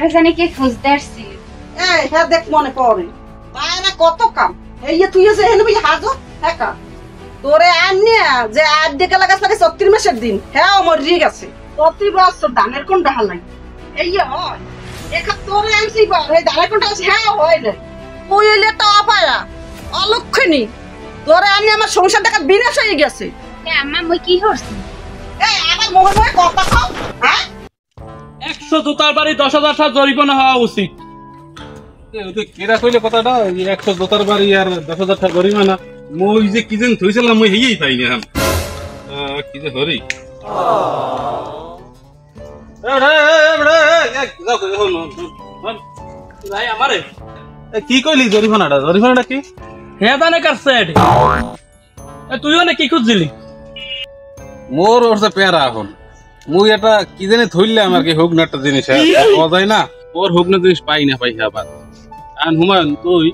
আমারে জানি কে খুঁজতে আসছিল। এই হ্যাঁ দেখ মনে পড়ে তাইরা কত কাম এই তুই যে হেন বই হাজো একা তোরে আনিয়া যে আট ডেকে লাগাস লাগে 36 মাসের দিন হ্যাঁ আমার রিগ আছে প্রতি বছর ধানের কোন ডাল নাই এই হয় একা তোরে আনছি বার এই ধানের কোনটা আছে হ্যাঁ হয় রে তুই এলে তো অপায়া অলক্ষণী তোরে আনি আমার সংসার টাকা বিনাশ হয়ে গেছে। আম্মা মই কি করছি? এই আমার মোবাইলে কথা কও হ্যাঁ 100 জুতার বাড়ি 10,000 টাকা জরিমানা হওয়া উচিত। কেরা কইলে কথাটা 100 জুতার বাড়ি আর 10,000 টাকা জরিমানা মই যে কি যেন থইছিলাম মই হেই পাইনি এখন কি যে হরি কি কইলি জরিমানাটা কি হে জানে কাছে তুইও না কি খুঁজছিলি? মোর ওরসে পেয়ারা এখন মুই এটা কি জানি ধরলাম আর কি হোক না একটা জিনিস পাওয়া যায় না ওর হোক না জিনিস পাই না আবার আর হুমায়ুন তুই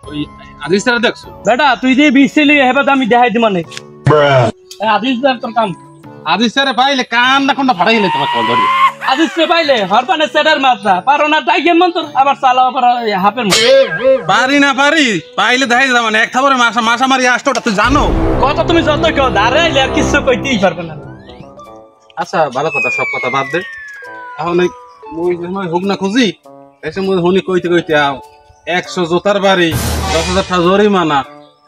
ওই আদিস স্যার দেখছো বেটা তুই যে বিছিলি হেবা আমি দেখাই দি মানে আদিস স্যার তোর কাম আদিস স্যারে পাইলে কান না কোনটা ফাটাই গেলে তোমার কল ধরে আদিস স্যার পাইলে হরপানে সেটার মাত্রা পারো না তাই কেমন তোর আবার চালাও আবার হাফের পারি না পারি পাইলে দেখাই দিলাম মানে এক থাবরে মাসা মারি আসটোটা তুই জানো কথা তুমি যত কেউ দাঁড়াইলে আর কিছু কইতেই পারবে না। আচ্ছা ভালো কথা সব কথা বাদ দে এখন মুই হোক না খুঁজি এসে মুই হুনি কইতে কইতে 100 জোতার বাড়ি 10,000 টাকা জরিমানা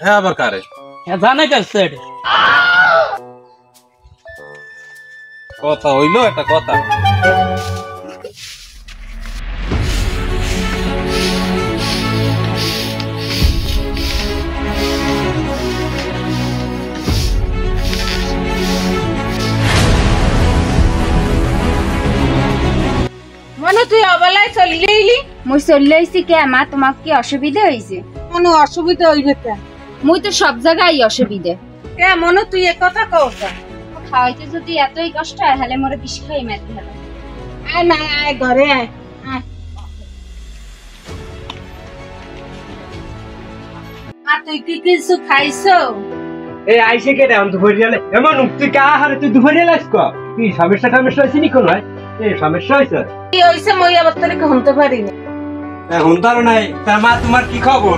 হ্যাঁ আবার কারে হ্যাঁ জানে কাছে কথা হইলো একটা কথা মনে তুই অবেলায় চলি গেলি মই চলে আইছি কে মা তোমার কি অসুবিধা হইছে? কোনো অসুবিধা হইবে কেন মই তো সব জায়গায় অসুবিধা। কে মনে তুই এ কথা কওছ খাওয়াইতে যদি এতই কষ্ট হয় তাহলে মোরে বিষ খাই মারতে হবে। আয় না আয় ঘরে আয় আর তুই কি কিছু খাইছো? এই আইসে কে দেন দুপুরিয়ালে এমন তুই কা হারে তুই দুপুরিয়ালে আসক কি সমস্যা হইছে নি কোন হয় এই সমস্যা হইছে কি হইছে মই আবার তোরে শুনতে পারি না হুনতার নাই তার মা তোমার কি খবর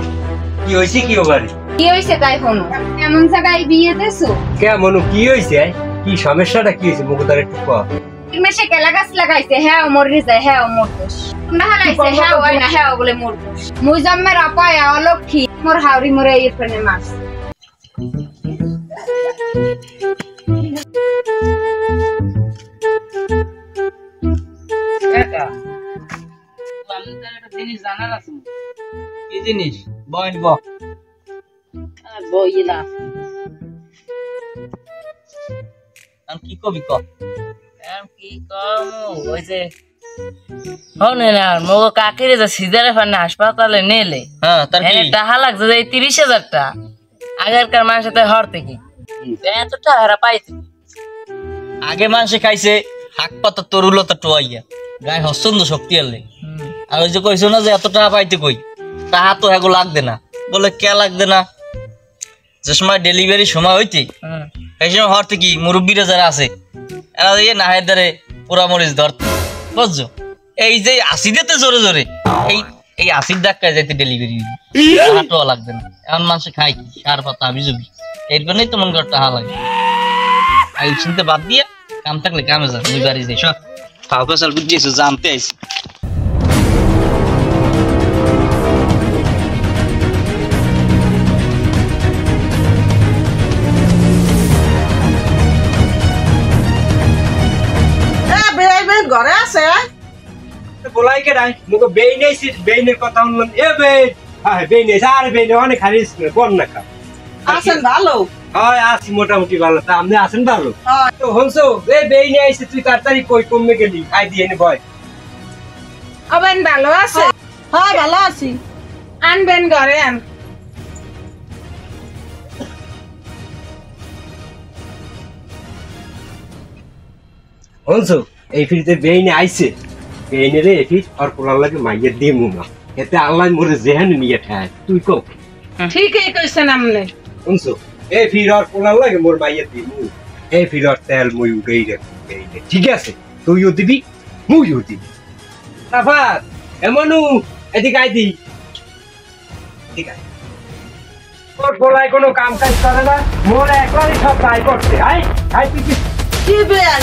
কি হইছে কি ওবারে কি হইছে তাই হনো এমন জায়গায় বিয়ে দেছো কে মনু কি হইছে কি সমস্যাটা কি হইছে মুখদার একটু কও মেশে কেলা গাছ লাগাইছে হ্যাঁ মরে যায় হ্যাঁ মোর দোষ কোনটা হালাইছে হ্যাঁ ওই না হ্যাঁ বলে মোর দোষ মুই জন্মের অপায় অলক্ষী মোর হাওড়ি মরে এই ফেনে মারছে জিনিস জানার আছে কি জিনিস বইন বইলা আর কি কবি ক কি কম ওই যে হনে না মগ কাকিরে যে সিজারে ফানে হাসপাতালে নেলে হ্যাঁ তার কি টাকা লাগছে যে 30,000 টাকা আগেরকার মানুষের তো হর থেকে এত টাকা পাইছে আগে মানুষে খাইছে হাক পাতা তরুলতা টোয়াইয়া গায়ে হস্তন্দ শক্তি আনলে আর ওই যে কইছো না যে এত টাকা পাইতে কই টাকা তো এগো লাগবে না বলে কে লাগবে না যে সময় ডেলিভারি সময় হইতে এই সময় হর থেকে মুরব্বীরা যারা আছে এরা দিয়ে নাহের দ্বারে পোড়া মরিচ ধরতে বুঝছো এই যে আসিদেতে জোরে জোরে এই আসিদ ডাক্তার যাইতে ডেলিভারি টাকা লাগবে না এমন মানুষ খাই কি সার পাতা হাবি জবি এর জন্যই তো মন করে টাকা লাগে আই চিন্তা বাদ দিয়ে কাম থাকলে কামে যা তুই বাড়ি যাই সব ফাউকা সাল বুঝিয়েছো জানতে আইছি ঘরে আছে বলাই কে নাই মুকো বেইনেছি বেইনের কথা শুনলাম এ বেইনে আরে বেইনে অনেক হারিস কোন না কা আছেন ভালো হয় আছি মোটামুটি ভালো তা আপনি আছেন ভালো তো হনসো এ বেইনে আইছে তুই তাড়াতাড়ি কই কমে গেলি খাই দিয়ে নে বয় আবেন ভালো আছে হ্যাঁ ভালো আছি আনবেন ঘরে আন হনসো এই ফিরতে বেইনে আইছে বেইনে রে এফি আর পোলার লাগে মাইয়ের দিয়ে মুমা এতে আল্লাহ মোরে জেহান নিয়ে ঠায় তুই কও ঠিকই কইছেন আমনে হনসো এ ফির আর পোলার লাগে মোর মাইয়ের দিয়ে মু এ ফির আর তেল মই উড়েই রে ঠিক আছে তুইও দিবি মুইও দিবি সাফাত এমনু এদিকে আইদি ঠিক আছে তোর বলাই কোনো কাম কাজ করে না মোর একলাই সব দায় করতে আই আই তুই কি বেয়ান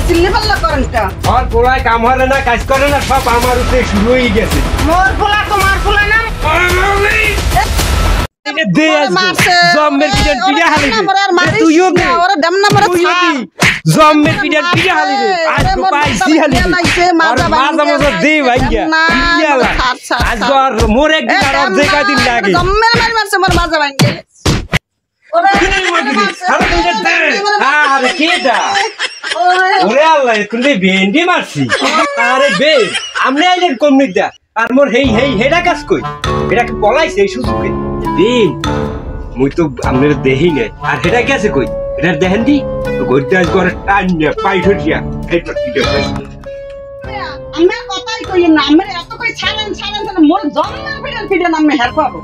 চিল্লে পাল্লা করেন কা আর বলাই কাম হলে না কাজ করে না সব আমার উপরে শুরু হয়ে গেছে মোর পোলা তোমার পোলা না দে জম্মের পিছন পিড়া হালি তুইও দে ওরে দম না মরে জম্মের পিছন পিড়া হালি আজ তো পাইছি হালি মাজা মাজা দে ভাইয়া ইয়ালা আজ আর মোর একদিন আর দেখা দিন লাগে জম্মের মারছে মোর মাজা ভাঙ্গে ওরে আরে কেডা ওরে আল্লাহ তুমি ভেন্ডি মারছি আরে বে আমনে আইলেন কমনিটা আর মোর হেই হেডা কাজ কই এটা কি পলাইছে এই সুযোগে দিন মুই তো আমনের দেহি নাই আর হেডা গেছে কই এটা দেখেন দি গড়দাস করে টান্না পাইঠটিয়া এটা কি দেখছ আমরা কথাই কই না আমরা এত কই ছাড়েন মোর জম্মের পিড়ে নামে হের পাবো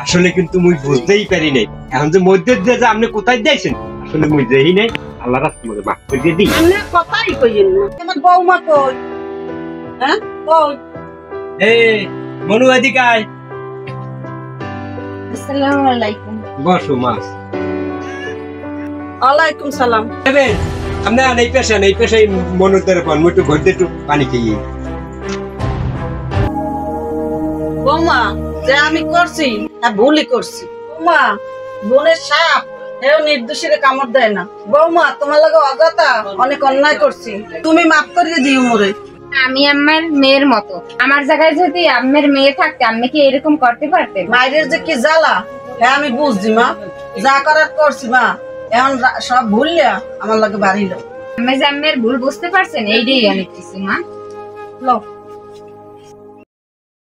আসলে কিন্তু মুই বুঝতেই পারি নাই এখন যে মধ্যে দিয়ে যে আপনি কোথায় যাইছেন আসলে মুই দেহি নাই আল্লাহ রাত তোমাকে মাফ করে দিই আমরা কথাই কই না আমার বউমা কই হ্যাঁ কই মনু এদিকে আয় আসসালামু আলাইকুম বসো মাস ওয়ালাইকুম সালাম আমরা এই পেশায় মনুদের পান মুই একটু ঘুরতে একটু পানি খেয়ে বৌমা যে আমি করছি ভুলই করছি বৌমা বোনের সাপ এও নির্দোষীরে কামড় দেয় না বৌমা তোমার লাগে অযথা অনেক অন্যায় করছি তুমি মাফ করে দিও মোরে আমি আমার মেয়ের মতো আমার জায়গায় যদি আমার মেয়ে থাকতে আমি কি এরকম করতে পারতেন মায়ের যে কি জ্বালা হ্যাঁ আমি বুঝছি মা যা করার করছি মা এখন সব ভুললে আমার লাগে বাড়িল আমি যে আমার ভুল বুঝতে পারছেন এইটাই অনেক কিছু মা লো